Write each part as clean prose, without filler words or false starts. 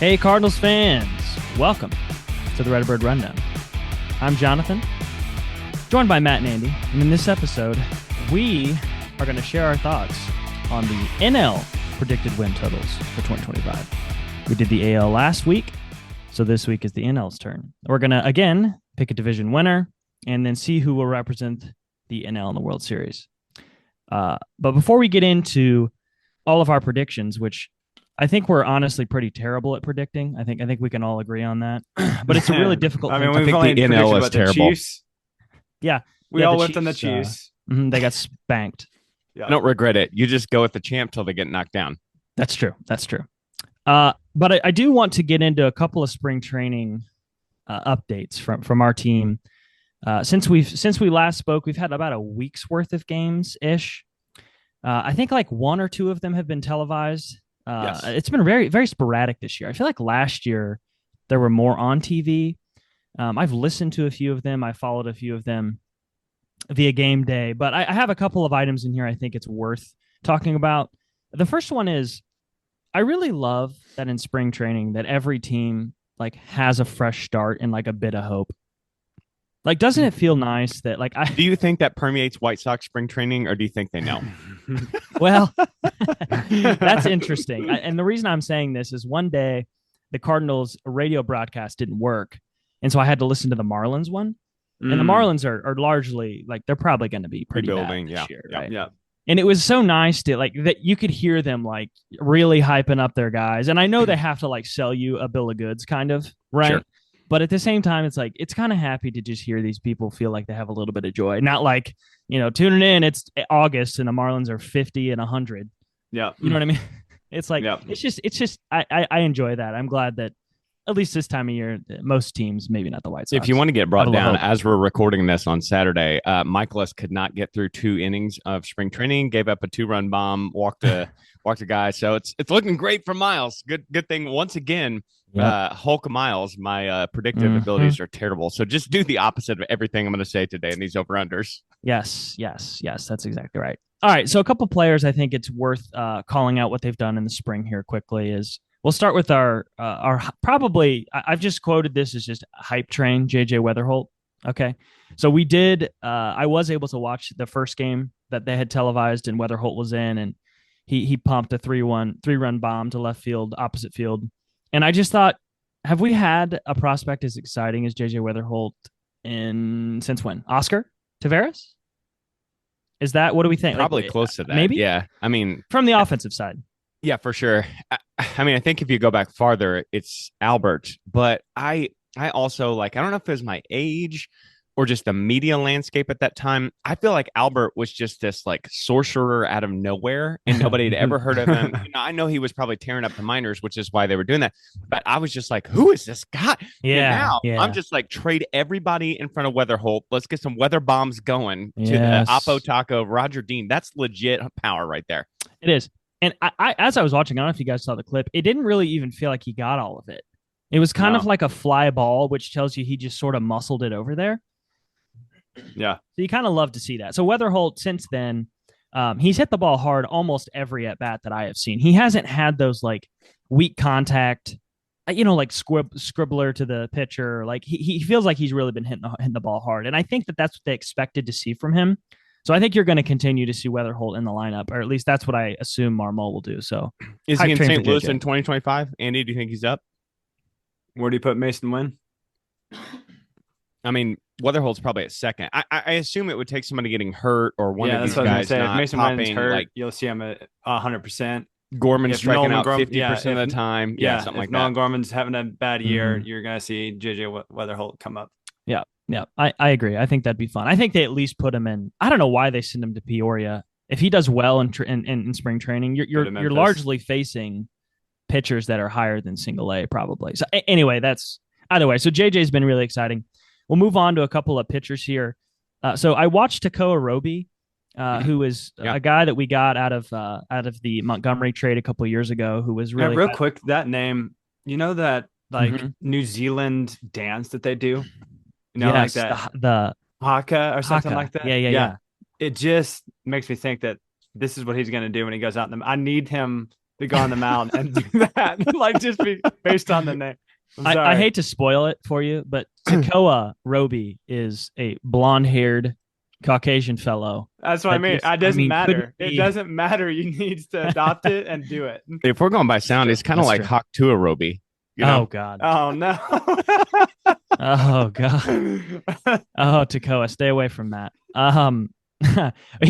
Hey, Cardinals fans, welcome to the Redbird Rundown. I'm Jonathan, joined by Matt and Andy, and in this episode, we are going to share our thoughts on the NL predicted win totals for 2025. We did the AL last week, so this week is the NL's turn. We're going to, again, pick a division winner and then see who will represent the NL in the World Series. But before we get into all of our predictions, which I think we're honestly pretty terrible at predicting. I think we can all agree on that. But it's a really difficult thing. I think the NL is terrible. Chiefs. Yeah. We all lived on the Chiefs. They got spanked. Yeah. I don't regret it. You just go with the champ till they get knocked down. That's true. But I do want to get into a couple of spring training updates from our team. Since we last spoke, we've had about a week's worth of games ish. I think like one or two of them have been televised. Yes. It's been very, very sporadic this year. I feel like last year there were more on TV. I've listened to a few of them. I followed a few of them via game day, but I have a couple of items in here I think it's worth talking about. The first one is I really love that in spring training that every team like has a fresh start and like a bit of hope. Like, doesn't it feel nice that like do you think that permeates White Sox spring training, or do you think they know? Well, that's interesting. And the reason I'm saying this is one day the Cardinals radio broadcast didn't work. And so I had to listen to the Marlins one. And the Marlins are largely like, they're probably going to be pretty rebuilding bad this year, right? Yeah. And it was so nice to like that you could hear them like really hyping up their guys. And I know they have to like sell you a bill of goods kind of, right? Sure. But at the same time, it's like, it's kind of happy to just hear these people feel like they have a little bit of joy. Not like, tuning in, it's August and the Marlins are 50 and 100. Yeah. You know what I mean? It's like, Yeah. it's just, I enjoy that. I'm glad that at least this time of year, most teams, maybe not the White Sox. If you want to get brought down, hope. as we're recording this on Saturday, Michaelis could not get through 2 innings of spring training, gave up a 2-run bomb, walked a guy. So it's looking great for Miles. Good thing once again. Yep. Hulk Miles, my predictive abilities are terrible. So just do the opposite of everything I'm going to say today in these over-unders. Yes. That's exactly right. All right. So a couple players I think it's worth calling out what they've done in the spring here quickly is we'll start with our probably I've just quoted this as just hype train, JJ Weatherholt. Okay. So we did I was able to watch the first game that they had televised and Weatherholt was in, and he pumped a 3-run bomb to left field, opposite field. And I just thought, have we had a prospect as exciting as JJ Weatherholt since when? Oscar Taveras? Is that, what do we think? Probably close to that. Maybe? Yeah. I mean, from the offensive side. Yeah, for sure. I mean, I think if you go back farther, it's Albert. But I also I don't know if it was my age or just the media landscape at that time. I feel like Albert was just this like sorcerer out of nowhere and nobody had ever heard of him. I know he was probably tearing up the minors, which is why they were doing that. But I was just like, who is this guy? Yeah. I'm just like, trade everybody in front of Weatherholt. Let's get some Wetherbombs going to the Oppo Taco, Roger Dean. That's legit power right there. It is. And I, as I was watching, I don't know if you guys saw the clip, it didn't really even feel like he got all of it. It was kind of like a fly ball, which tells you he just sort of muscled it over there. Yeah. So you kind of love to see that. So Weatherholt, since then, he's hit the ball hard almost every at-bat that I have seen. He hasn't had those like weak contact, like scribbler to the pitcher. Like he feels like he's really been hitting the ball hard. And I think that's what they expected to see from him. So I think you're going to continue to see Weatherholt in the lineup, or at least that's what I assume Marmol will do. So is he in St. Louis in 2025? Andy, do you think he's up? Where do you put Mason Wynn? I mean, Weatherholt's probably at second. I assume it would take somebody getting hurt or one of these guys say. not If Mason popping. Wynn's hurt, like you'll see him at 100%. Gorman's striking Nolan out Gorman- 50% of the time. Yeah, something like Nolan that. Gorman's having a bad year, you're going to see JJ Weatherholt come up. Yeah, I agree. I think that'd be fun. I think they at least put him in. I don't know why they send him to Peoria. If he does well in spring training, you're largely facing pitchers that are higher than single A probably. So anyway, that's either way. So JJ's been really exciting. We'll move on to a couple of pitchers here. So I watched Takoa Roby, who is a guy that we got out of the Montgomery trade a couple of years ago, who was really real quick. That name, that New Zealand dance that they do. Yes, like that the haka or something like that. Yeah. It just makes me think that this is what he's going to do when he goes out. I need him to go on the mound and do that. Like just based on the name. I hate to spoil it for you, but Tekoa Roby is a blonde-haired Caucasian fellow. That's what I mean. It doesn't matter. It doesn't matter. You need to adopt it and do it. If we're going by sound, it's kind of like Haktua Roby. Oh God. Oh no. Oh God. Oh, Tekoa, stay away from that.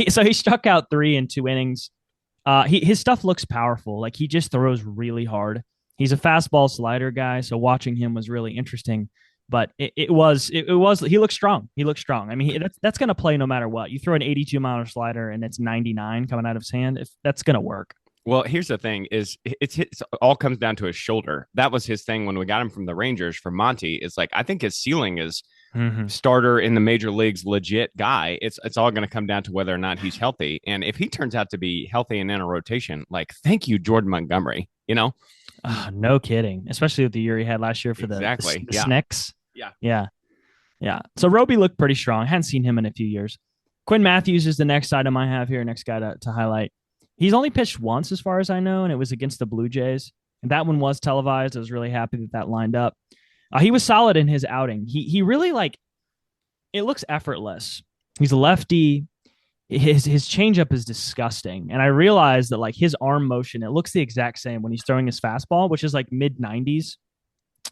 So he struck out 3 in 2 innings. His stuff looks powerful. Like he just throws really hard. He's a fastball slider guy, so watching him was really interesting. But it was he looked strong. He looked strong. I mean, that's going to play no matter what. You throw an 82-mile slider and it's 99 coming out of his hand. If that's going to work. Well, here's the thing: is it's all comes down to his shoulder. That was his thing when we got him from the Rangers for Monty. It's like I think his ceiling is starter in the major leagues, legit guy. It's all going to come down to whether or not he's healthy. And if he turns out to be healthy and in a rotation, like thank you, Jordan Montgomery. No kidding. Especially with the year he had last year for the Snicks. Yeah. So Roby looked pretty strong. I hadn't seen him in a few years. Quinn Matthews is the next item I have here. Next guy to highlight. He's only pitched once, as far as I know, and it was against the Blue Jays. And that one was televised. I was really happy that lined up. He was solid in his outing. He really it looks effortless. He's a lefty. His changeup is disgusting. And I realized that his arm motion, it looks the exact same when he's throwing his fastball, which is mid 90s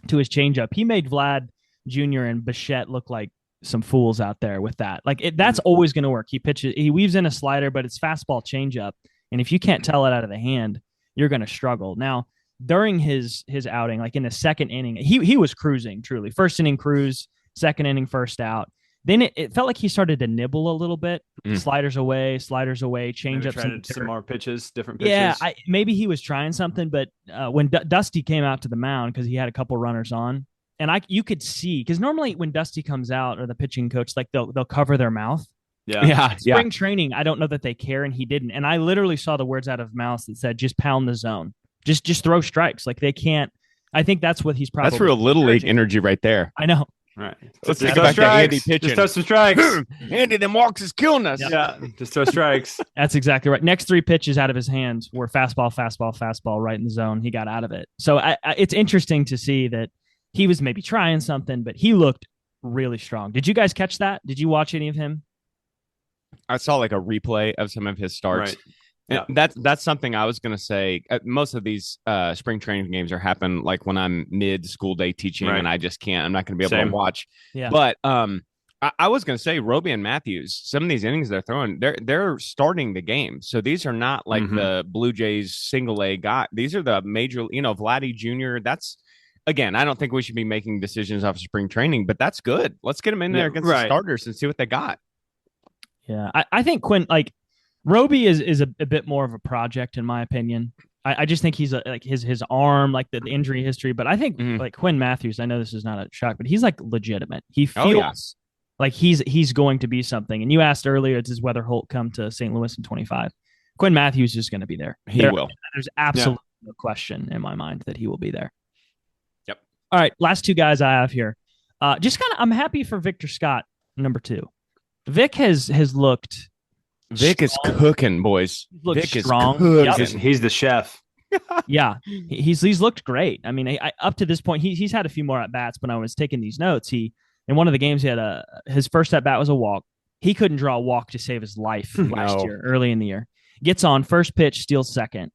to his changeup. He made Vlad Jr. and Bichette look like some fools out there with that. That's always going to work. He weaves in a slider, but it's fastball changeup. And if you can't tell it out of the hand, you're going to struggle. Now, during his outing, in the second inning, he was cruising, truly. First inning cruise, second inning first out. Then it felt like he started to nibble a little bit. Sliders away, change up some more pitches, different pitches. Yeah, maybe he was trying something, but when Dusty came out to the mound, because he had a couple runners on, and you could see, because normally when Dusty comes out, or the pitching coach, they'll cover their mouth. Yeah. Spring training, I don't know that they care, and he didn't. And I literally saw the words out of mouth that said, "Just pound the zone, just throw strikes." They can't. I think that's what he's probably. That's real little league energy right there. I know. Right. Let's take back to Andy pitching. Just throw some strikes. Andy, them walks is killing us. Yeah. Just throw strikes. That's exactly right. Next 3 pitches out of his hands were fastball, right in the zone. He got out of it. So it's interesting to see that he was maybe trying something, but he looked really strong. Did you guys catch that? Did you watch any of him? I saw a replay of some of his starts. Right. Yeah. That's something I was going to say. Most of these spring training games are happen when I'm mid school day teaching, and I just can't. I'm not going to be able to watch. Yeah. But I was going to say Roby and Matthews. Some of these innings they're throwing, they're starting the game. So these are not the Blue Jays single A guy. These are the major. Vladdy Jr. That's again. I don't think we should be making decisions off of spring training, but that's good. Let's get them in there against the starters and see what they got. Yeah, I think Quinn Roby is a bit more of a project, in my opinion. I just think he's his arm, the injury history. But I think Quinn Matthews, I know this is not a shock, but he's legitimate. He feels like he's going to be something. And you asked earlier, does Weather Holt come to St. Louis in 25? Quinn Matthews is going to be there. He will. There's absolutely no question in my mind that he will be there. Yep. All right, last 2 guys I have here. I'm happy for Victor Scott, number 2. Vic has looked. Vic is cooking, boys. Vic strong. Is cooking. Yep. He's the chef. Yeah, he's looked great. I mean, up to this point, he's had a few more at bats. When I was taking these notes, in one of the games he had his first at bat was a walk. He couldn't draw a walk to save his life last year, early in the year. Gets on first pitch, steals second.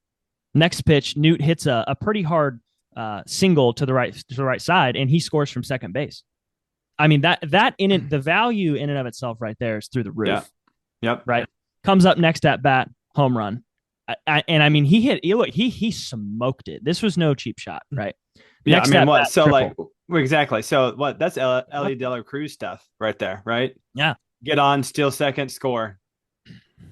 Next pitch, Newt hits a pretty hard single to the right side, and he scores from second base. I mean, that in it, the value in and of itself right there is through the roof. Yeah. Yep. Right. Comes up next at bat, home run. And I mean, he smoked it. This was no cheap shot, right? Yeah. Next I mean, what? bat, So triple. exactly. So what? That's Ellie De La Cruz stuff right there, right? Yeah. Get on, steal second, score.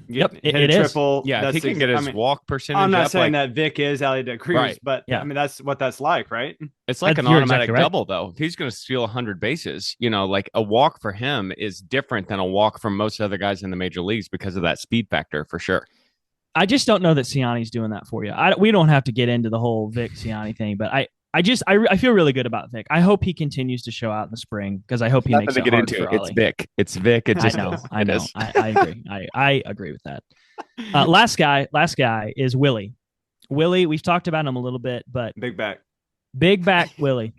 Yep, hit it a is. triple. Yeah, if he can get his walk percentage. I'm not up, saying that Vic is Ellie De Cruz, but I mean that's what that's like, right? It's like an automatic double, though. If he's going to steal 100 bases, a walk for him is different than a walk from most other guys in the major leagues because of that speed factor, for sure. I just don't know that Ciani's doing that for you. We don't have to get into the whole Vic Ciani thing, but I feel really good about Vic. I hope he continues to show out in the spring because I hope he makes it hard for Ollie. It's Vic. It's Vic. It's just, I know. I agree. I agree with that. Last guy is Willie. Willie, we've talked about him a little bit, but Big back. big back Willie.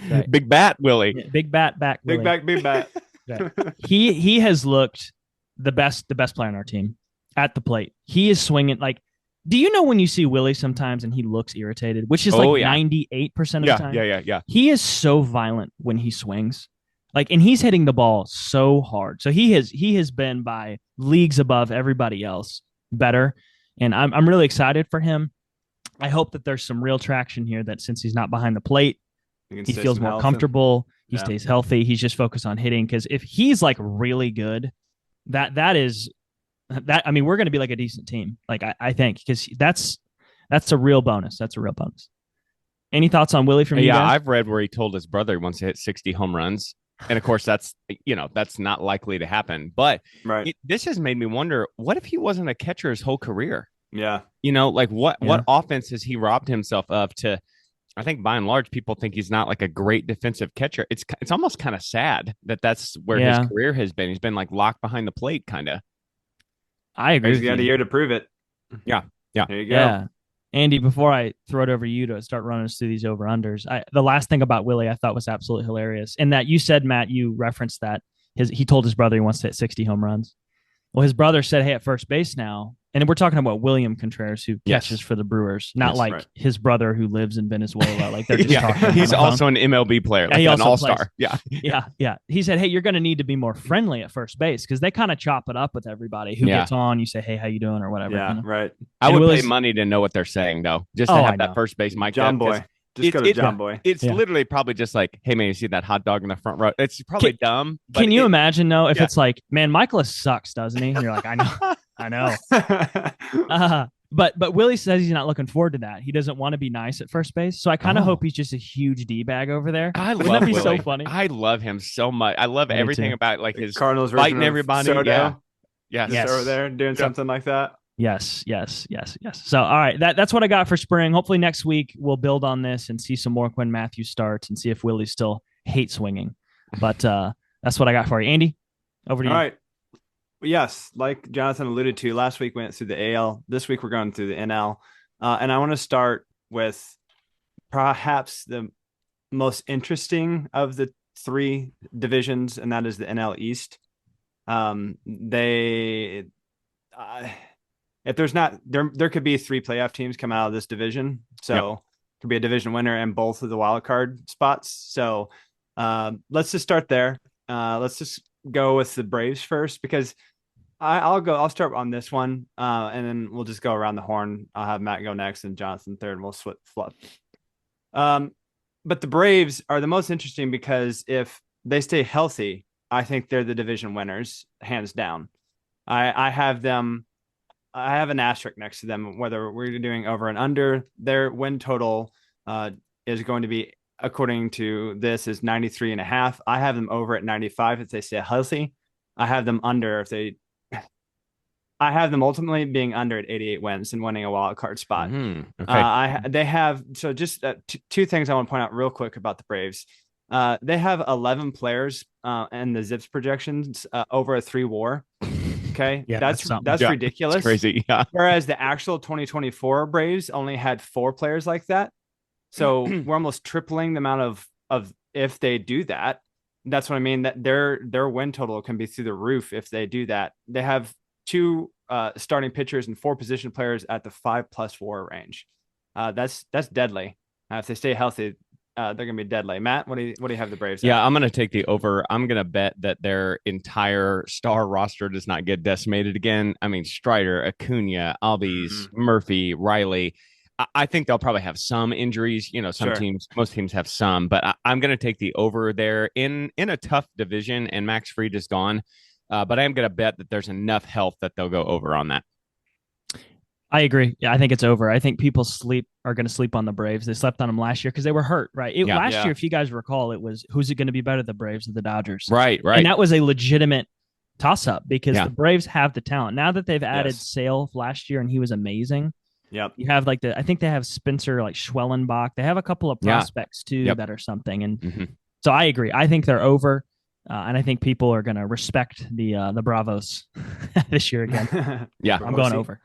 Right. Big bat Willie. Yeah, big back Willie. Big back, big bat. Right. He has looked the best player on our team at the plate. He is swinging like. Do you know when you see Willie sometimes and he looks irritated, which is 98% of the time? Yeah. He is so violent when he swings. Like, and he's hitting the ball so hard. So he has been by leagues above everybody else better. And I'm really excited for him. I hope that there's some real traction here, that since he's not behind the plate, he feels more comfortable. He stays healthy. He's just focused on hitting. Because if he's like really good, that is I mean, we're going to be like a decent team. Like I think, because that's a real bonus. That's a real bonus. Any thoughts on Willie from you guys? I've read where he told his brother he wants to hit 60 home runs. And of course, that's not likely to happen. But this has made me wonder, what if he wasn't a catcher his whole career? Yeah. Like what offense has he robbed himself of to, I think by and large, people think he's not like a great defensive catcher. It's almost kind of sad that that's where his career has been. He's been like locked behind the plate, kind of. I agree. He's got a year to prove it. Yeah. There you go. Yeah. Andy, before I throw it over to you to start running us through these over-unders, the last thing about Willie I thought was absolutely hilarious. And that you said, Matt, you referenced that he told his brother he wants to hit 60 home runs. Well, his brother said, hey, at first base now, and we're talking about William Contreras, who catches for the Brewers, not his brother who lives in Venezuela. Like they're just talking. He's also an MLB player, like an all-star. Yeah. He said, hey, you're going to need to be more friendly at first base, because they kind of chop it up with everybody who gets on. You say, hey, how you doing, or whatever. Yeah, right. I would pay money to know what they're saying, though, just to have that first base mic. John Boy. Just go to John Boy. It's literally probably just like, hey, man, you see that hot dog in the front row? It's probably dumb. Can you imagine, though, if it's like, man, Michaelis sucks, doesn't he? And you're like, I know. But Willie says he's not looking forward to that. He doesn't want to be nice at first base. So I kind of hope he's just a huge D-bag over there. Wouldn't that be so funny? I love him so much. I love everything about like his Cardinals fighting everybody. Soto. Yes. Over there doing something like that. Yes. So, all right, that's what I got for spring. Hopefully next week we'll build on this and see some more Quinn Matthews starts and see if Willie still hates swinging. But that's what I got for you. Andy, over to you. All right. Yes, like Jonathan alluded to, last week we went through the AL. This week we're going through the NL. And I want to start with perhaps the most interesting of the three divisions, and that is the NL East. If there's not there could be three playoff teams come out of this division, so it could be a division winner and both of the wild card spots. So let's just start there. Let's just go with the Braves first, because I'll start on this one, and then we'll just go around the horn. I'll have Matt go next and Jonathan third, and we'll flip. But the Braves are the most interesting because if they stay healthy, I think they're the division winners, hands down. I have them. I have an asterisk next to them, whether we're doing over and under. Their win total is going to be, according to this, is 93.5. I have them over at 95 if they stay healthy. I have them under I have them ultimately being under at 88 wins and winning a wild card spot. Okay. They have, so just two things I want to point out real quick about the Braves. They have 11 players in the Zips projections over a 3 WAR. Okay. Yeah, that's ridiculous. That's crazy. Yeah. Whereas the actual 2024 Braves only had 4 players like that. So we're almost tripling the amount of if they do that. That's what I mean, that their win total can be through the roof if they do that. They have 2 starting pitchers and 4 position players at the 5+ WAR range. That's deadly. If they stay healthy, they're gonna be deadly. Matt, what do you have the Braves at? I'm gonna take the over. I'm gonna bet that their entire star roster does not get decimated again. I mean, Strider, Acuna, Albies, Murphy, Riley. I think they'll probably have some injuries. Most teams have some, but I'm gonna take the over there in a tough division, and Max Fried is gone. But I am gonna bet that there's enough health that they'll go over on that. I agree. Yeah, I think it's over. I think people are going to sleep on the Braves. They slept on them last year because they were hurt, right? Last year, if you guys recall, it was who's it going to be better, the Braves or the Dodgers? Right. And that was a legitimate toss-up because the Braves have the talent. Now that they've added Sale last year and he was amazing. Yep. You have I think they have Spencer Schwellenbach. They have a couple of prospects too that are something. And so I agree. I think they're over. And I think people are going to respect the Bravos this year again. Yeah. I'm going over.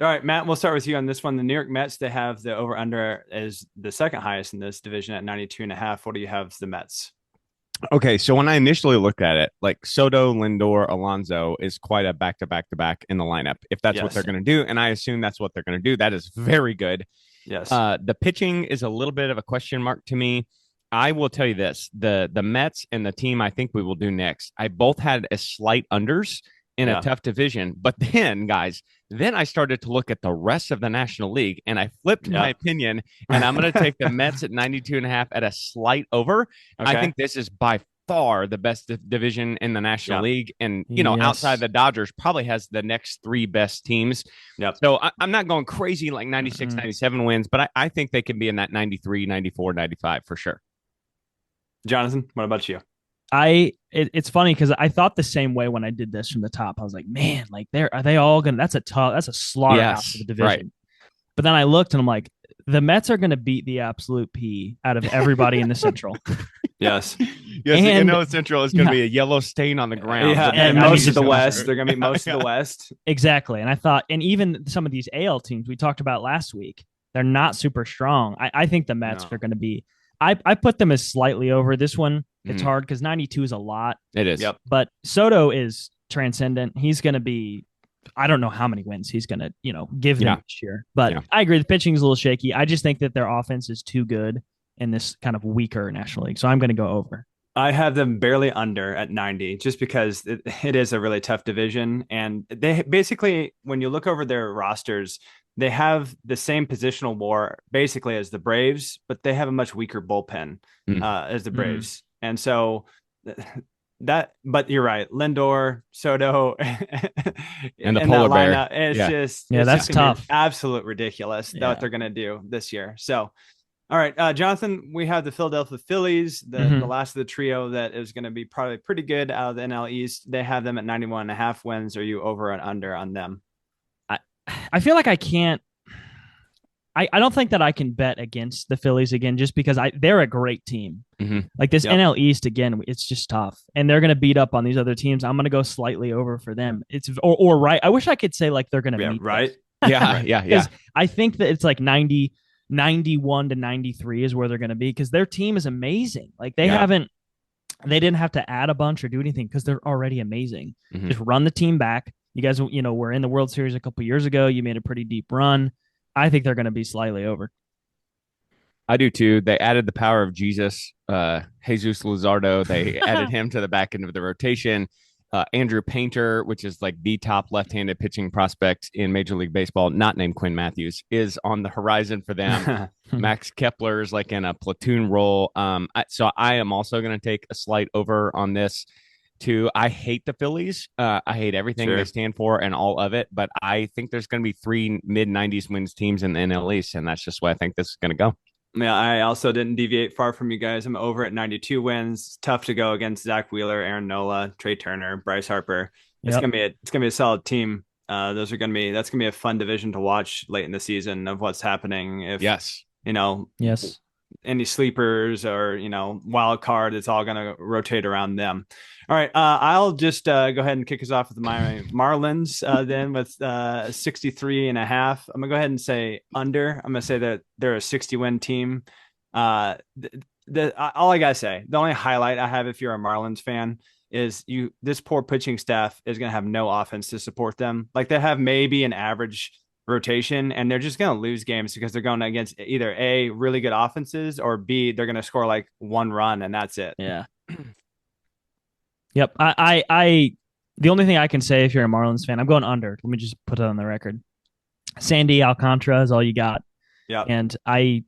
All right, Matt, we'll start with you on this one. The New York Mets, they have the over under as the second highest in this division at 92.5. What do you have as the Mets? Okay, so when I initially looked at it, like Soto, Lindor, Alonso is quite a back to back to back in the lineup. If that's what Yes. they're going to do, and I assume that's what they're going to do, that is very good. Yes. The pitching is a little bit of a question mark to me. I will tell you this: the Mets and the team I think we will do next, I both had a slight unders in Yeah. a tough division. But then, guys, then I started to look at the rest of the National League and I flipped my opinion, and I'm going to take the Mets at 92.5 at a slight over. Okay. I think this is by far the best division in the National League. And, you know, Yes. outside the Dodgers probably has the next three best teams. Yep. So I'm not going crazy like 96, 97 wins, but I think they can be in that 93, 94, 95 for sure. Jonathan, what about you? It's funny because I thought the same way when I did this from the top. I was like, man, like are they all gonna? That's a slaughterhouse of the division. Right. But then I looked and I'm like, the Mets are gonna beat the absolute pee out of everybody in the Central. Yes. Yes, And- you know Central is going to be a yellow stain on the ground. Yeah, So and I mean, most of the just- West, they're going to be most of the West. Exactly. And I thought, and even some of these AL teams we talked about last week, they're not super strong. I think the Mets are going to be. I put them as slightly over. This one, it's hard because 92 is a lot. It is. Yep. But Soto is transcendent. He's going to be, I don't know how many wins he's going to, give them this year. But I agree. The pitching is a little shaky. I just think that their offense is too good in this kind of weaker National League. So I'm going to go over. I have them barely under at 90 just because it is a really tough division. And they basically, when you look over their rosters, they have the same positional war basically as the Braves, but they have a much weaker bullpen as the Braves. And so but you're right. Lindor, Soto, and the polar bear. It's that's just gonna be tough. Absolute ridiculous what they're going to do this year. So, all right, Jonathan, we have the Philadelphia Phillies, the last of the trio that is going to be probably pretty good out of the NL East. They have them at 91.5 wins. Are you over and under on them? I feel like I can't. I don't think that I can bet against the Phillies again, just because they're a great team. Like this NL East again, it's just tough, and they're going to beat up on these other teams. I'm going to go slightly over for them. It's or right. I wish I could say like they're going to meet right. Yeah. I think that it's like 91 to 93 is where they're going to be because their team is amazing. Like they didn't have to add a bunch or do anything because they're already amazing. Just run the team back. You guys, were in the World Series a couple years ago. You made a pretty deep run. I think they're going to be slightly over. I do too. They added the power of Jesus, Jesus Luzardo. They added him to the back end of the rotation. Andrew Painter, which is like the top left-handed pitching prospect in Major League Baseball, not named Quinn Matthews, is on the horizon for them. Max Kepler is like in a platoon role. So I am also going to take a slight over on this too. I hate the Phillies. I hate everything they stand for and all of it, but I think there's going to be three mid-90s wins teams in the NL East, and that's just why I think this is going to go. Yeah, I also didn't deviate far from you guys. I'm over at 92 wins. It's tough to go against Zach Wheeler, Aaron Nola, Trey Turner, Bryce Harper. It's gonna be a solid team. That's gonna be a fun division to watch late in the season of what's happening. If any sleepers or wild card, it's all gonna rotate around them. All right, I'll just go ahead and kick us off with the Miami Marlins then with 63.5. I'm gonna go ahead and say under. I'm gonna say that they're a 60-win team. All I gotta say, the only highlight I have if you're a Marlins fan is this poor pitching staff is gonna have no offense to support them. Like they have maybe an average rotation, and they're just going to lose games because they're going against either A, really good offenses, or B, they're going to score like one run and that's it. Yeah. Yep. I the only thing I can say if you're a Marlins fan, I'm going under. Let me just put it on the record. Sandy Alcantara is all you got. Yeah. And I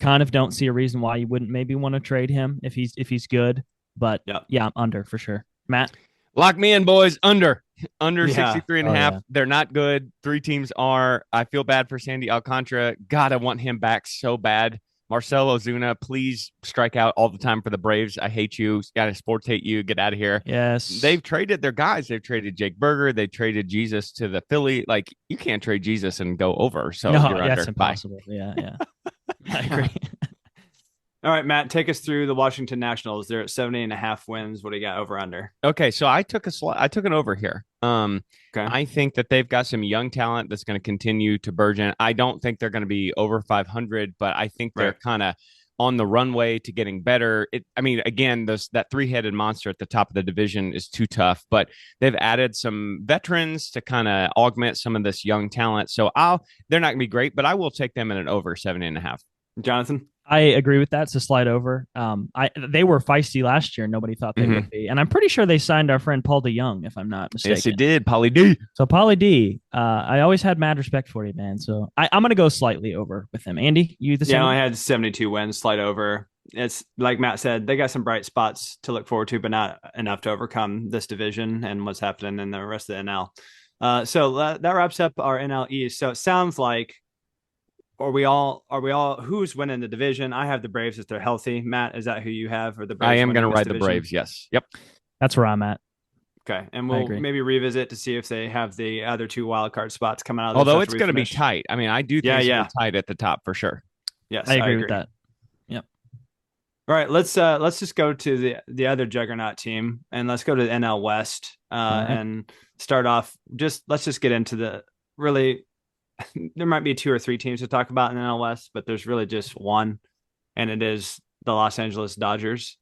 kind of don't see a reason why you wouldn't maybe want to trade him if he's good. But I'm under for sure. Matt? Lock me in, boys. Under 63.5. Yeah. They're not good. Three teams are. I feel bad for Sandy Alcantara. God, I want him back so bad. Marcell Ozuna, please strike out all the time for the Braves. I hate you. Gotta sports hate you. Get out of here. Yes. They've traded their guys. They've traded Jake Berger. They traded Jesus to the Philly. Like, you can't trade Jesus and go over. So no, you're that's under. impossible. Bye. Yeah. I agree. All right, Matt, take us through the Washington Nationals. They're at 70.5 wins. What do you got over under? Okay, so I took an over here. Okay. I think that they've got some young talent that's going to continue to burgeon. I don't think they're going to be over 500, but I think they're kind of on the runway to getting better. I mean, again, that three-headed monster at the top of the division is too tough, but they've added some veterans to kind of augment some of this young talent. So they're not going to be great, but I will take them in an over 70.5. Jonathan? I agree with that. It's a slide over. They were feisty last year. Nobody thought they would be, and I'm pretty sure they signed our friend Paul DeYoung, if I'm not mistaken. Yes, he did. Paulie D. So Paulie D. I always had mad respect for you, man. So I'm gonna go slightly over with him. Andy, you the same? Yeah, I had 72 wins, slide over. It's like Matt said, they got some bright spots to look forward to, but not enough to overcome this division and what's happening in the rest of the NL. So that wraps up our NL East. So it sounds like. Are we all who's winning the division? I have the Braves if they're healthy. Matt, is that who you have? Or the Braves? I am going to ride the Braves. Yes. Yep. That's where I'm at. Okay. And we'll maybe revisit to see if they have the other two wild card spots coming out. Although it's going to be tight. I mean, I do think it's tight at the top for sure. Yes. I agree with that. Yep. All right. Let's just go to the other juggernaut team and let's go to the NL West and start off. Let's just get into the really. There might be two or three teams to talk about in the NL West, but there's really just one, and it is the Los Angeles Dodgers.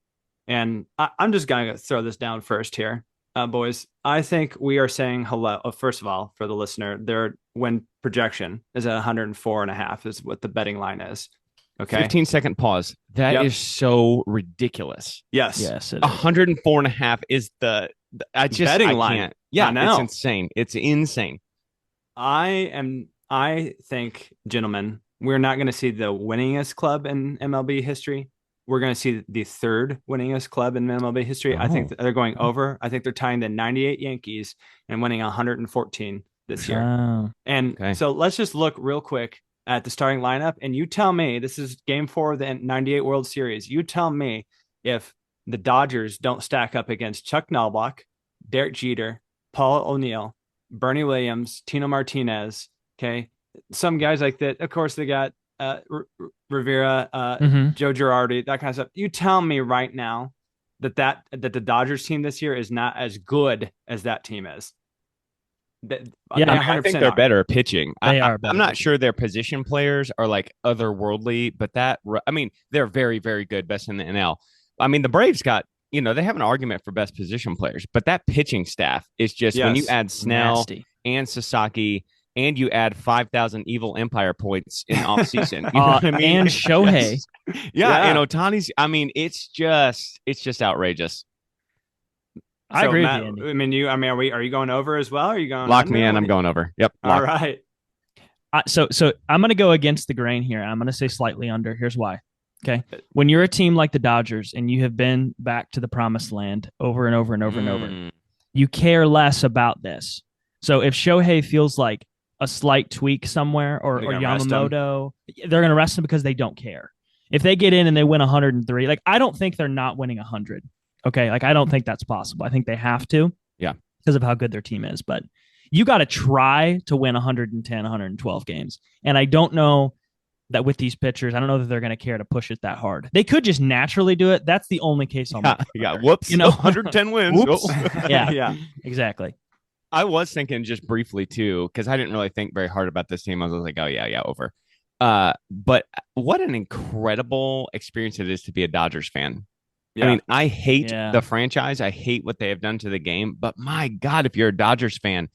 And I'm just going to throw this down first here, boys. I think we are saying hello. First of all, for the listener, their win projection is at 104.5 is what the betting line is. Okay. 15-second pause. That is so ridiculous. Yes. 104.5 is the betting line. Yeah, it's insane. It's insane. I think, gentlemen, we're not going to see the winningest club in MLB history. We're going to see the third winningest club in MLB history. I think they're going over. I think they're tying the 98 Yankees and winning 114 this year. So let's just look real quick at the starting lineup. And you tell me, this is game 4 of the 98 World Series. You tell me if the Dodgers don't stack up against Chuck Knobloch, Derek Jeter, Paul O'Neill, Bernie Williams, Tino Martinez. Okay. Some guys like that. Of course, they got Rivera, Joe Girardi, that kind of stuff. You tell me right now that the Dodgers team this year is not as good as that team is. I think they're better pitching. I'm not sure their position players are like otherworldly, but they're very, very good, best in the NL. I mean, the Braves got, they have an argument for best position players, but that pitching staff is just when you add Snell and Sasaki and you add 5,000 evil empire points in offseason. You know what I mean? And Shohei. And Ohtani's, it's just outrageous. I agree Matt, with you, Andy. Are you going over as well? Or are you going lock me in? I'm going over. Yep. All right. So I'm going to go against the grain here. I'm going to say slightly under. Here's why. Okay. When you're a team like the Dodgers and you have been back to the promised land over and over and over and over, you care less about this. So if Shohei feels like a slight tweak somewhere or Yamamoto, they're going to rest him because they don't care. If they get in and they win 103, I don't think they're not winning 100. Okay. I don't think that's possible. I think they have to. Yeah. Because of how good their team is. But you got to try to win 110, 112 games. And I don't know that with these pitchers, I don't know that they're going to care to push it that hard. They could just naturally do it. That's the only case on whoops. 110 wins. Yeah, exactly. I was thinking just briefly too, because I didn't really think very hard about this team. I was like, oh yeah, over. But what an incredible experience it is to be a Dodgers fan. Yeah. I mean, I hate the franchise. I hate what they have done to the game. But my God, if you're a Dodgers fan,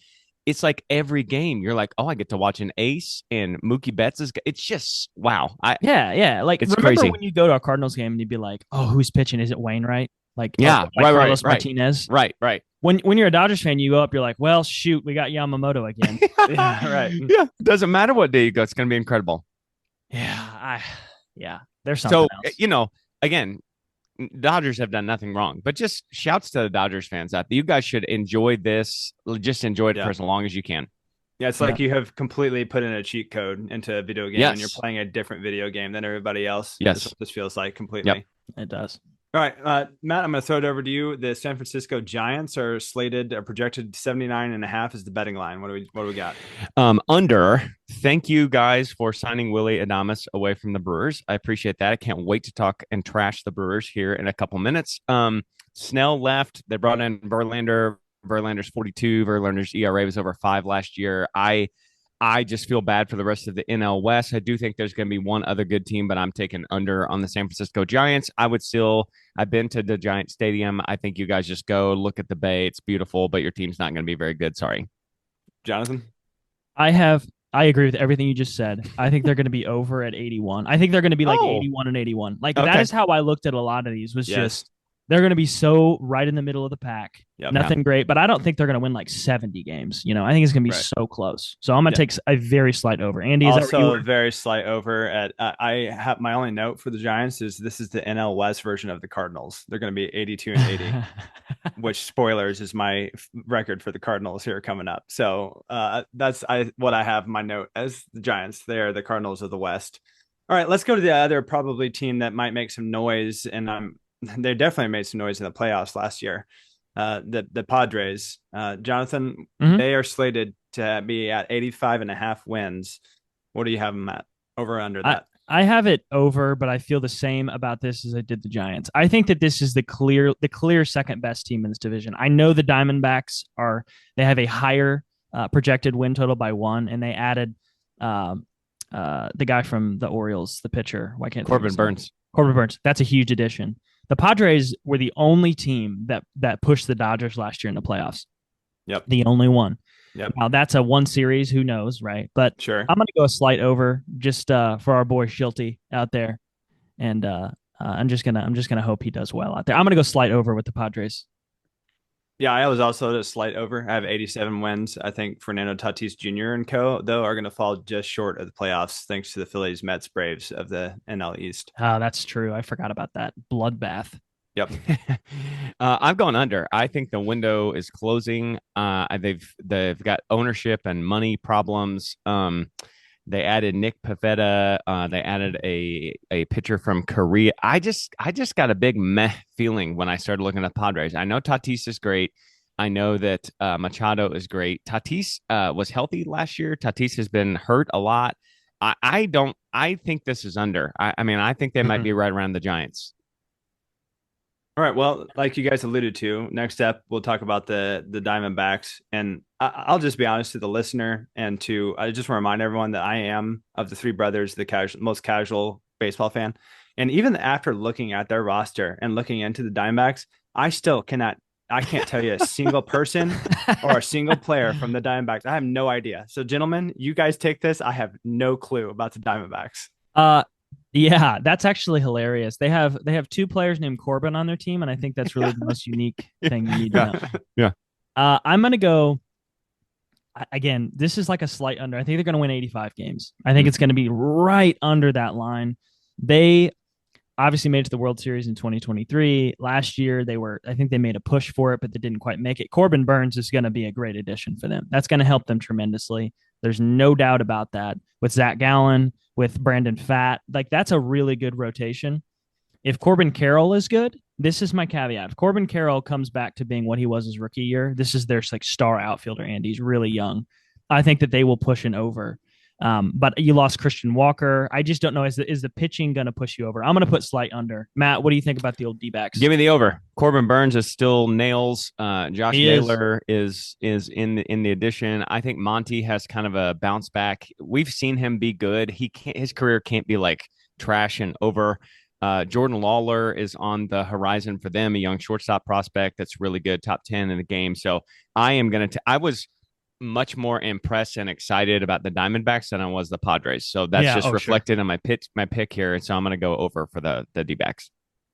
it's like every game you're like, oh, I get to watch an ace and Mookie Betts is. It's just wow. Yeah. It's crazy when you go to a Cardinals game and you'd be like, oh, who's pitching? Is it Wainwright? Carlos Martinez. Right. When you're a Dodgers fan, you go up, you're like, well, shoot, we got Yamamoto again. Right. Yeah. Doesn't matter what day you go. It's going to be incredible. Yeah. There's something else. Again, Dodgers have done nothing wrong, but just shouts to the Dodgers fans out there. You guys should enjoy this. Just enjoy it for as long as you can. Yeah, it's like you have completely put in a cheat code into a video game and you're playing a different video game than everybody else. Yes. That's what this feels like completely. Yep. It does. All right, Matt, I'm going to throw it over to you. The San Francisco Giants are slated, projected 79.5 is the betting line. What do we got? Under. Thank you guys for signing Willie Adames away from the Brewers. I appreciate that. I can't wait to talk and trash the Brewers here in a couple minutes. Snell left. They brought in Verlander. Verlander's 42. Verlander's ERA was over 5 last year. I just feel bad for the rest of the NL West. I do think there's going to be one other good team, but I'm taking under on the San Francisco Giants. I've been to the Giant Stadium. I think you guys just go look at the Bay. It's beautiful, but your team's not going to be very good. Sorry. Jonathan? I agree with everything you just said. I think they're going to be over at 81. I think they're going to be like 81 and 81. Like that is how I looked at a lot of these. Just they're going to be so right in the middle of the pack. Yep. Nothing great, but I don't think they're going to win like 70 games. I think it's going to be so close. So I'm going to take a very slight over. Andy, is also a very slight over at. I have my only note for the Giants is this is the NL West version of the Cardinals. They're going to be 82 and 80, which spoilers is my record for the Cardinals here coming up. So that's what I have my note as the Giants. They're the Cardinals of the West. All right, let's go to the other probably team that might make some noise, and they definitely made some noise in the playoffs last year. The Padres, Jonathan, they are slated to be at 85.5 wins. What do you have them at? Over or under that? I have it over, but I feel the same about this as I did the Giants. I think that this is the clear second best team in this division. I know the Diamondbacks they have a higher projected win total by 1, and they added the guy from the Orioles, the pitcher. Why can't Corbin Burns? Corbin Burns. That's a huge addition. The Padres were the only team that pushed the Dodgers last year in the playoffs. Yep. The only one. Yep. Now that's a one series, who knows, right? But sure. I'm going to go a slight over just for our boy Shilty out there. And I'm just going to hope he does well out there. I'm going to go slight over with the Padres. Yeah, I was also a slight over. I have 87 wins. I think Fernando Tatis Jr. and co, though, are going to fall just short of the playoffs thanks to the Phillies, Mets, Braves of the NL East. Oh, that's true. I forgot about that. Bloodbath. Yep. I've gone under. I think the window is closing. They've got ownership and money problems. They added Nick Pivetta. They added a pitcher from Korea. I just got a big meh feeling when I started looking at Padres. I know Tatis is great. I know that Machado is great. Tatis was healthy last year. Tatis has been hurt a lot. I think this is under. I think they might be right around the Giants. All right. Well, like you guys alluded to, next up, we'll talk about the Diamondbacks. And I'll just be honest to the listener I just want to remind everyone that I am, of the three brothers, the most casual baseball fan. And even after looking at their roster and looking into the Diamondbacks, I can't tell you a single person or a single player from the Diamondbacks. I have no idea. So, gentlemen, you guys take this. I have no clue about the Diamondbacks. Yeah, that's actually hilarious. They have 2 players named Corbin on their team, and I think that's really the most unique thing you need to know. Yeah. I'm going to go, again, this is like a slight under. I think they're going to win 85 games. I think it's going to be right under that line. They obviously made it to the World Series in 2023. Last year, I think they made a push for it, but they didn't quite make it. Corbin Burns is going to be a great addition for them. That's going to help them tremendously. There's no doubt about that. With Zach Gallen, with Brandon Pfaadt, like that's a really good rotation. If Corbin Carroll is good, this is my caveat. If Corbin Carroll comes back to being what he was his rookie year, this is their like star outfielder, and he's really young. I think that they will push an over. But you lost Christian Walker. I just don't know. Is the pitching going to push you over? I'm going to put slight under. Matt, what do you think about the old D-backs? Give me the over. Corbin Burns is still nails. Josh Naylor is in the addition. I think Monty has kind of a bounce back. We've seen him be good. His career can't be like trash and over. Jordan Lawler is on the horizon for them, a young shortstop prospect that's really good, top 10 in the game. So I was much more impressed and excited about the Diamondbacks than I was the Padres. So that's reflected in my pick here. And so I'm going to go over for the D-backs.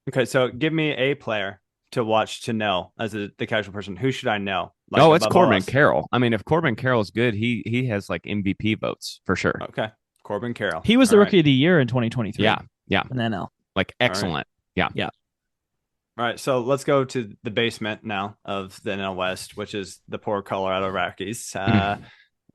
Okay. So give me a player to watch to know as the casual person. Who should I know? It's Corbin Carroll. I mean, if Corbin Carroll is good, he has like MVP votes for sure. Okay. Corbin Carroll. He was the rookie of the year in 2023. Yeah. In NL. Like excellent. All right, so let's go to the basement now of the NL West, which is the poor Colorado Rockies.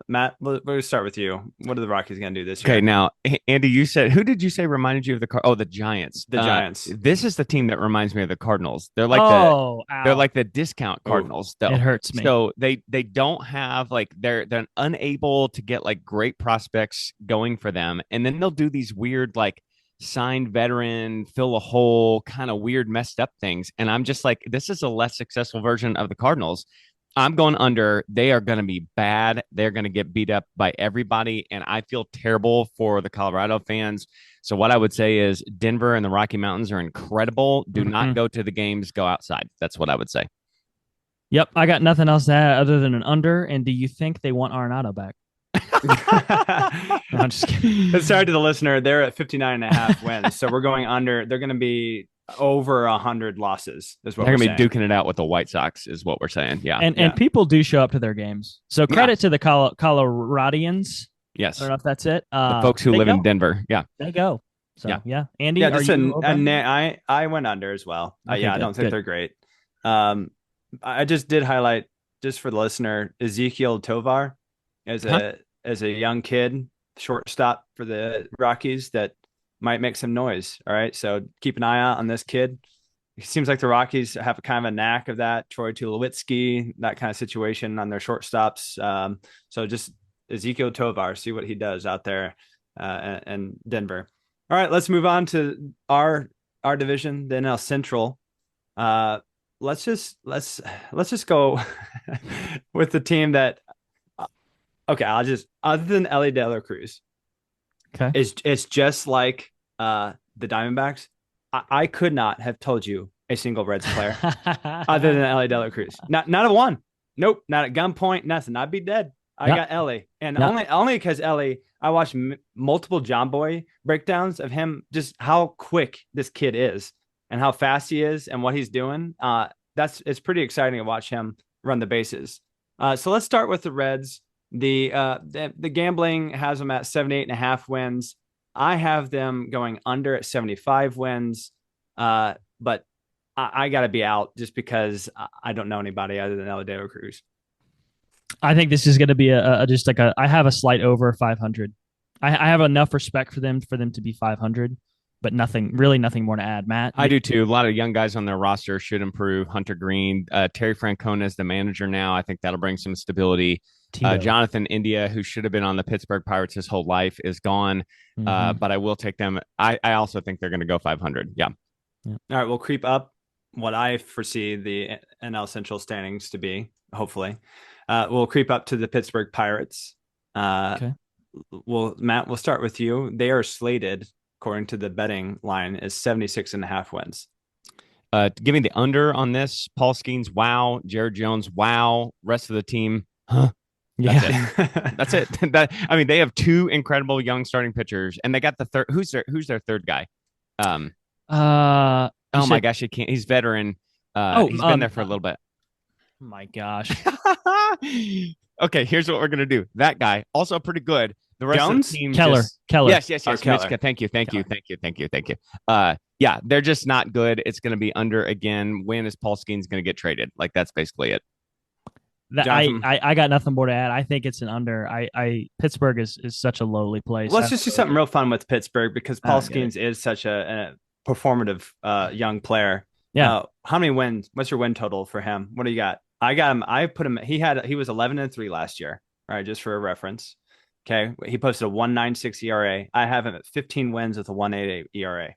Matt, we'll start with you. What are the Rockies going to do this year? Okay, now Andy, you said who did you say reminded you of the Giants? The Giants. This is the team that reminds me of the Cardinals. They're ow. like the discount Cardinals. Though. It hurts me. So they don't have like they're unable to get like great prospects going for them, and then they'll do these weird like signed veteran fill a hole kind of weird messed up things, and I'm just like, this is a less successful version of the Cardinals. I'm going under. They are going to be bad. They're going to get beat up by everybody. And I feel terrible for the Colorado fans. So what I would say is Denver and the Rocky Mountains are incredible. Do not go to the games. Go outside. That's what I would say. Yep. I got nothing else to add other than an under. And do you think they want Arenado back? No, I'm just kidding. Sorry to the listener. They're at 59.5 wins. So we're going under. They're going to be over 100 losses is what they're going to be duking it out with the White Sox is what we're saying. Yeah. And people do show up to their games. So credit to the Coloradians. Yes. I don't know if that's it. The folks who live in Denver. Yeah. They go. So yeah. Andy, yeah, I went under as well. Okay, I don't think they're great. I just did highlight, just for the listener, Ezekiel Tovar as a young kid, shortstop for the Rockies that might make some noise. All right. So keep an eye out on this kid. It seems like the Rockies have a kind of a knack of that. Troy Tulowitzki, that kind of situation on their shortstops. So just Ezekiel Tovar, see what he does out there in Denver. All right, let's move on to our division, the NL Central. Let's just go with the team that. Okay, other than Ellie De La Cruz. Okay. It's just like the Diamondbacks. I could not have told you a single Reds player other than Ellie De La Cruz. Not a one. Nope. Not at gunpoint. Nothing. I'd be dead. I got Ellie, and only because Ellie. I watched multiple John Boy breakdowns of him, just how quick this kid is and how fast he is and what he's doing. It's pretty exciting to watch him run the bases. So let's start with the Reds. The gambling has them at 78.5 wins. I have them going under at 75 wins. But I got to be out just because I don't know anybody other than Elideo Cruz. I think this is going to be I have a slight over 500. I have enough respect for them to be 500, but nothing more to add. Matt, I do too. A lot of young guys on their roster should improve. Hunter Green, Terry Francona is the manager now. I think that'll bring some stability. Jonathan India, who should have been on the Pittsburgh Pirates his whole life, is gone. But I will take them. I also think they're going to go 500. Yeah. All right, we'll creep up what I foresee the NL Central standings to be. Hopefully, we'll creep up to the Pittsburgh Pirates. Okay. Well, Matt, we'll start with you. They are slated, according to the betting line, is 76.5 wins. Give me the under on this. Paul Skeens, wow. Jared Jones, wow. Rest of the team, huh? That's it. They have two incredible young starting pitchers, and they got the third. Who's their third guy? My gosh, he can't. He's veteran. He's been there for a little bit. My gosh. Okay, here's what we're gonna do. That guy also pretty good. The rest of the team, Keller. Yes. Keller. Thank you. Yeah, they're just not good. It's gonna be under again. When is Paul Skeens gonna get traded? Like, that's basically it. I got nothing more to add. I think it's an under. Pittsburgh is such a lowly place. Let's just do something real fun with Pittsburgh because Paul Skeens is such a performative young player. Yeah. How many wins? What's your win total for him? What do you got? I got him. I put him. He was 11-3 last year. All right, just for a reference. Okay, he posted a 1.96 ERA. I have him at 15 wins with a 1.88 ERA.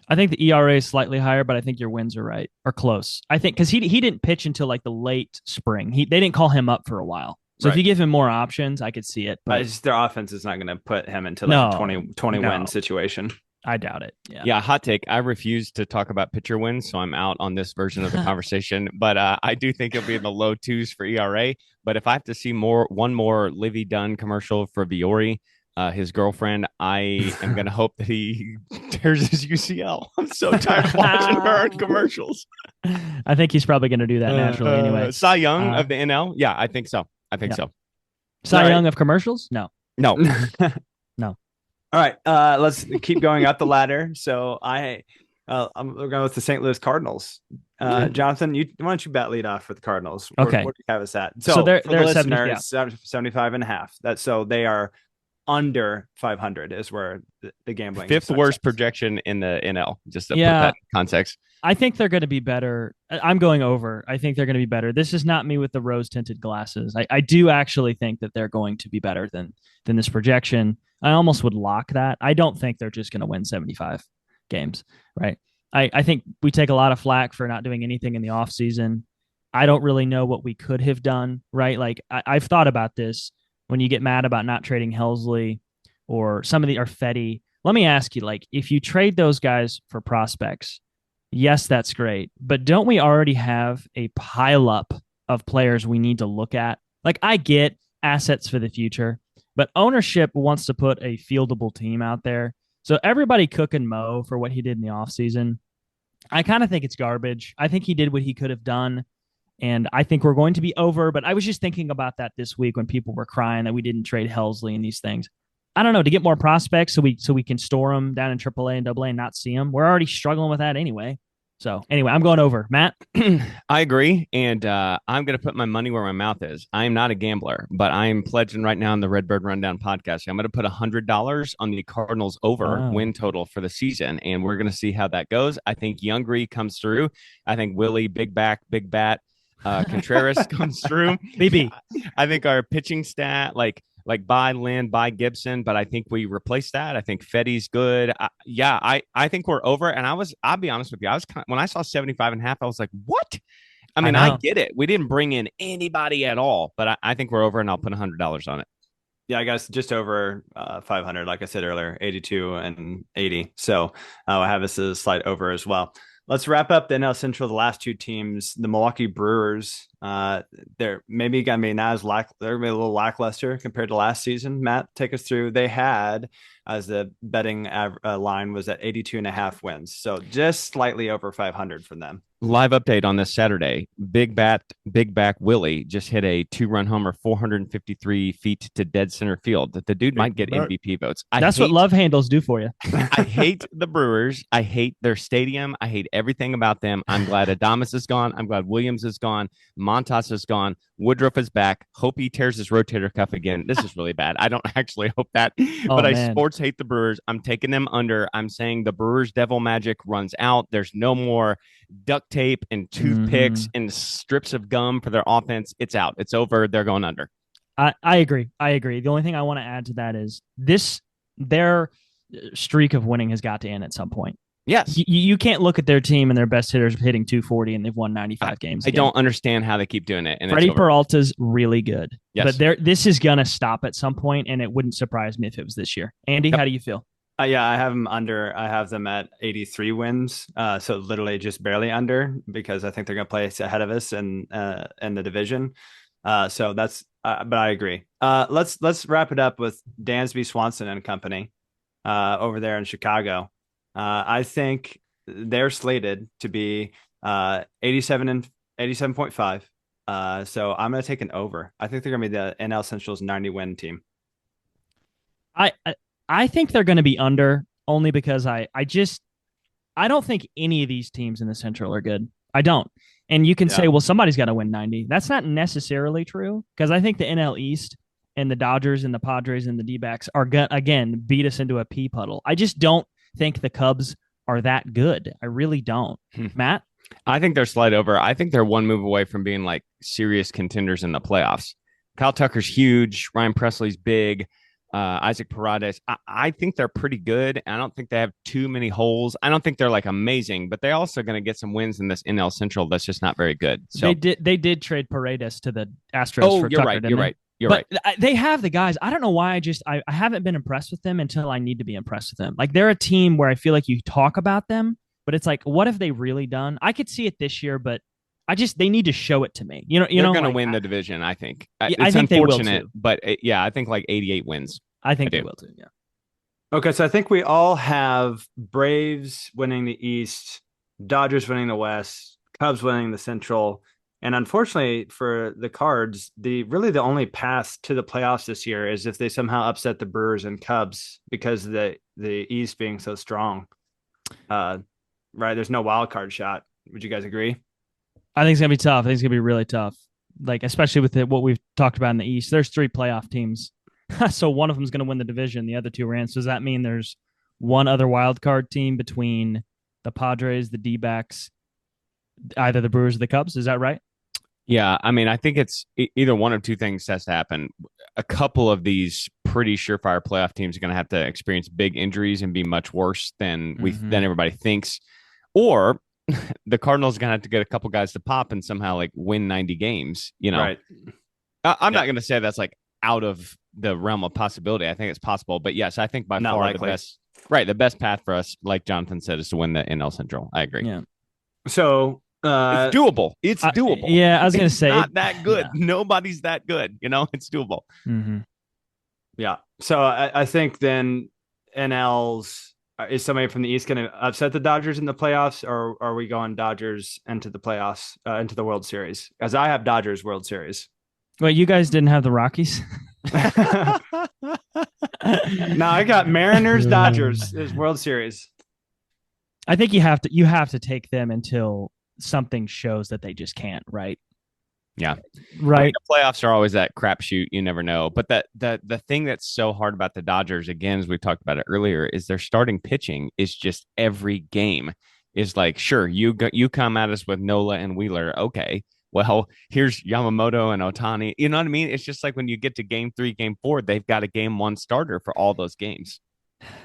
I think the ERA is slightly higher, but I think your wins are right or close. I think because he didn't pitch until like the late spring. They didn't call him up for a while. So if you give him more options, I could see it. But their offense is not going to put him into like a 20 win situation. I doubt it. Yeah. Hot take. I refuse to talk about pitcher wins, so I'm out on this version of the conversation. But I do think it'll be in the low twos for ERA. But if I have to see one more Livy Dunn commercial for Viore, his girlfriend, I am going to hope that he tears his UCL. I'm so tired of watching her on commercials. I think he's probably going to do that naturally anyway. Cy Young of the NL? Yeah, I think so. Cy Young of commercials? No. All right, let's keep going up the ladder. So I'm going with the St. Louis Cardinals. Jonathan, why don't you bat lead off for the Cardinals? Okay. What do you have us at? So So they're for the 70, listeners, 75 and a half. That's so they are under 500 is where the gambling Fifth sucks worst at. projection in the NL, just to put Yeah. that in context. I think they're going to be better. I'm going over. I think they're going to be better. This is not me with the rose tinted glasses. I do actually think that they're going to be better than this projection. I almost would lock that. I don't think they're just going to win 75 games, right? I think we take a lot of flack for not doing anything in the offseason. I don't really know what we could have done, right? Like I've thought about this when you get mad about not trading Helsley or some of the or Fetty. Let me ask you, like, if you trade those guys for prospects, yes, that's great. But don't we already have a pileup of players we need to look at? Like, I get assets for the future, but ownership wants to put a fieldable team out there. So everybody cooking Mo for what he did in the offseason, I kind of think it's garbage. I think he did what he could have done. And I think we're going to be over. But I was just thinking about that this week when people were crying that we didn't trade Helsley and these things. I don't know, to get more prospects so we can store them down in AAA and AA and not see them. We're already struggling with that anyway. So anyway, I'm going over. Matt? I agree, and I'm going to put my money where my mouth is. I'm not a gambler, but I'm pledging right now on the Redbird Rundown podcast. I'm going to put $100 on the Cardinals over win total for the season, and we're going to see how that goes. I think Youngry comes through. I think Willie, big back, big bat, Contreras comes through. BB. I think our pitching stat, like by Lynn, by Gibson, but I think we replace that. I think Fetty's good. I think we're over. And I'll be honest with you. When I saw 75 and a half, I was like, what? I mean, I get it. We didn't bring in anybody at all, but I think we're over, and I'll put $100 on it. Yeah, I guess just over 500, like I said earlier, 82 and 80. So I have this as a slight over as well. Let's wrap up the NL Central. The last two teams, the Milwaukee Brewers, they're maybe going to be not as they're going to be a little lackluster compared to last season. Matt, take us through. They had, as the betting line was at 82 and a half wins. So just slightly over 500 from them. Live update on this Saturday. Big back Willie just hit a 2-run homer, 453 feet to dead center field. The dude might get MVP votes. That's what love handles do for you. I hate the Brewers. I hate their stadium. I hate everything about them. I'm glad Adames is gone. I'm glad Williams is gone. Montas is gone. Woodruff is back. Hope he tears his rotator cuff again. This is really bad. I don't actually hope that, but I sports hate the Brewers. I'm taking them under. I'm saying the Brewers' devil magic runs out. There's no more duct tape and toothpicks and strips of gum for their offense. It's out. It's over. They're going under. I agree. The only thing I want to add to that is their streak of winning has got to end at some point. Yes. You can't look at their team and their best hitters hitting 240 and they've won 95 games. I don't understand how they keep doing it. And Freddie Peralta's really good. Yes. But this is going to stop at some point, and it wouldn't surprise me if it was this year. Andy, how do you feel? Yeah, I have them under. I have them at 83 wins. So literally just barely under, because I think they're going to place ahead of us in the division. So that's, but I agree. Let's wrap it up with Dansby Swanson and company over there in Chicago. I think they're slated to be 87 and 87.5. So I'm going to take an over. I think they're going to be the NL Central's 90-win team. I think they're going to be under, only because I don't think any of these teams in the Central are good. I don't. And you can say, well, somebody's got to win 90. That's not necessarily true, because I think the NL East and the Dodgers and the Padres and the D-backs are going to, again, beat us into a pea puddle. I just don't think the Cubs are that good. I really don't. Matt? I think they're slight over. I think they're one move away from being like serious contenders in the playoffs. Kyle Tucker's huge. Ryan Presley's big. Isaac Paredes. I think they're pretty good. I don't think they have too many holes. I don't think they're like amazing, but they're also going to get some wins in this NL Central that's just not very good. So they did trade Paredes to the Astros for Tucker, You're right. You're right. They have the guys. I don't know why I haven't been impressed with them until I need to be impressed with them. Like, they're a team where I feel like you talk about them, but it's like, what have they really done? I could see it this year, but they need to show it to me. They're going to win the division, I think. It's think unfortunate, they will too. But I think like 88 wins. I think they will too, yeah. Okay, so I think we all have Braves winning the East, Dodgers winning the West, Cubs winning the Central. And unfortunately for the Cards, the only path to the playoffs this year is if they somehow upset the Brewers and Cubs, because of the East being so strong. right? There's no wild card shot. Would you guys agree? I think it's gonna be tough. I think it's gonna be really tough. Like especially with what we've talked about in the East. There's 3 playoff teams, so one of them is gonna win the division. The other 2 are in. So does that mean there's one other wild card team between the Padres, the D-backs, either the Brewers or the Cubs? Is that right? Yeah, I mean, I think it's either one of 2 things has to happen. A couple of these pretty surefire playoff teams are going to have to experience big injuries and be much worse than than everybody thinks, or the Cardinals are going to have to get a couple guys to pop and somehow like win 90 games. You know, Right. I'm not going to say that's like out of the realm of possibility. I think it's possible, but yes, I think by Not far likely. the best path for us, like Jonathan said, is to win the NL Central. I agree. Yeah. So it's doable. It's doable. Yeah, I was going to say not that good. Yeah. Nobody's that good. You know, it's doable. Mm-hmm. Yeah. So I think then NL's is somebody from the East going to upset the Dodgers in the playoffs, or are we going Dodgers into the playoffs, into the World Series? As I have Dodgers World Series. Wait, you guys didn't have the Rockies? No, I got Mariners Dodgers is World Series. I think you have to take them until something shows that they just can't, right? Yeah. Right. I mean, the playoffs are always that crapshoot. You never know. But the thing that's so hard about the Dodgers, again, as we talked about it earlier, is their starting pitching is just every game is like, sure, you come at us with Nola and Wheeler. Okay. Well, here's Yamamoto and Ohtani. You know what I mean? It's just like when you get to game 3, game 4, they've got a game 1 starter for all those games.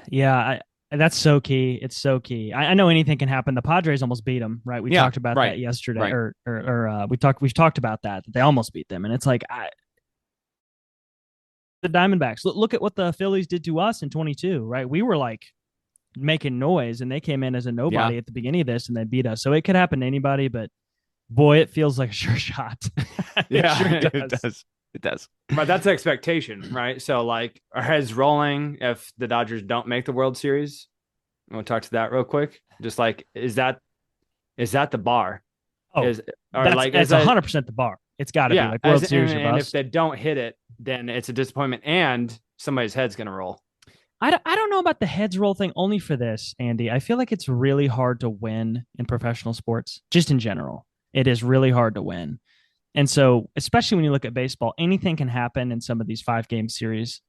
Yeah, that's so key. It's so key. I know anything can happen. The Padres almost beat them, right? We talked about that yesterday, or we've talked about that they almost beat them, and it's like the Diamondbacks. Look at what the Phillies did to us in 22, right? We were like making noise, and they came in as a nobody at the beginning of this, and they beat us. So it could happen to anybody, but boy, it feels like a sure shot. It does. But that's the expectation, right? So, like, our heads rolling if the Dodgers don't make the World Series. I want to talk to that real quick. Just like, is that the bar? Oh, it's 100% the bar. It's got to be like World Series or bust. And if they don't hit it, then it's a disappointment, and somebody's head's going to roll. I don't know about the heads roll thing only for this, Andy. I feel like it's really hard to win in professional sports, just in general. It is really hard to win. And so, especially when you look at baseball, anything can happen in some of these 5-game series.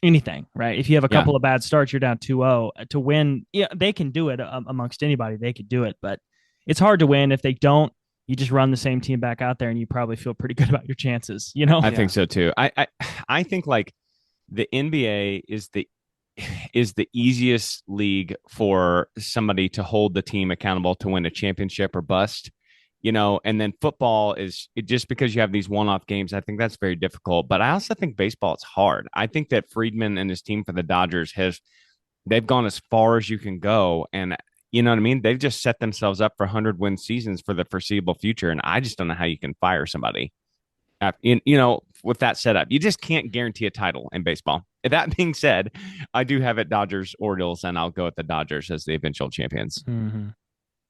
Anything, right? If you have a couple of bad starts, you're down 2-0. To win, yeah, they can do it amongst anybody. They could do it, but it's hard to win. If they don't, you just run the same team back out there, and you probably feel pretty good about your chances. You know, I think so too. I think like the NBA is the easiest league for somebody to hold the team accountable to win a championship or bust. You know, and then football just because you have these one-off games, I think that's very difficult. But I also think baseball is hard. I think that Friedman and his team for the Dodgers they've gone as far as you can go. And you know what I mean? They've just set themselves up for 100-win seasons for the foreseeable future. And I just don't know how you can fire somebody. With that setup, you just can't guarantee a title in baseball. That being said, I do have it Dodgers Orioles, and I'll go with the Dodgers as the eventual champions. Mm-hmm.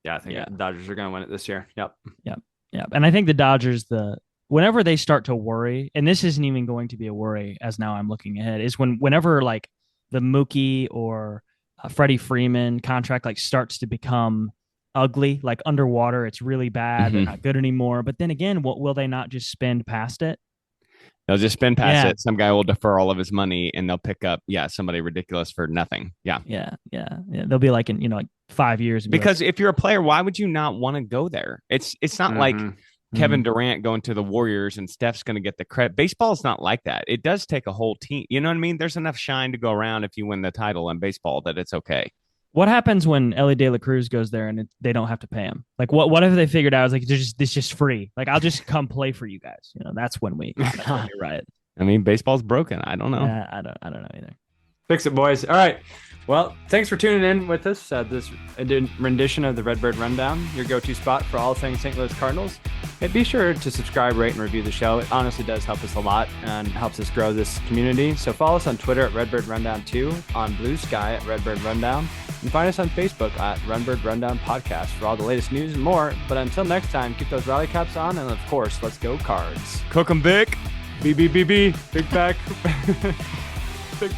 Yeah, I think the Dodgers are going to win it this year. Yep. And I think the Dodgers, whenever they start to worry, and this isn't even going to be a worry as now I'm looking ahead, is whenever like the Mookie or Freddie Freeman contract like starts to become ugly, like underwater, it's really bad. Mm-hmm. They're not good anymore. But then again, will they not just spend past it? They'll just spend past it. Some guy will defer all of his money, and they'll pick up, somebody ridiculous for nothing. Yeah. They'll be like in like 5 years. Because if you're a player, why would you not want to go there? It's not like Kevin Durant going to the Warriors and Steph's going to get the credit. Baseball is not like that. It does take a whole team. You know what I mean? There's enough shine to go around if you win the title in baseball that it's okay. What happens when Ellie De La Cruz goes there and they don't have to pay him? Like, what if they figured out? It's like, it's just free. Like, I'll just come play for you guys. You know, that's when we riot. I mean, baseball's broken. I don't know. I don't know either. Fix it, boys. All right. Well, thanks for tuning in with us at this rendition of the Redbird Rundown, your go-to spot for all things St. Louis Cardinals. Hey, be sure to subscribe, rate, and review the show. It honestly does help us a lot and helps us grow this community. So follow us on Twitter at Redbird Rundown 2, on Blue Sky at Redbird Rundown, and find us on Facebook at Redbird Rundown Podcast for all the latest news and more. But until next time, keep those rally caps on, and of course, let's go Cards. Cook 'em, Vic. BBBB. Big back. Big.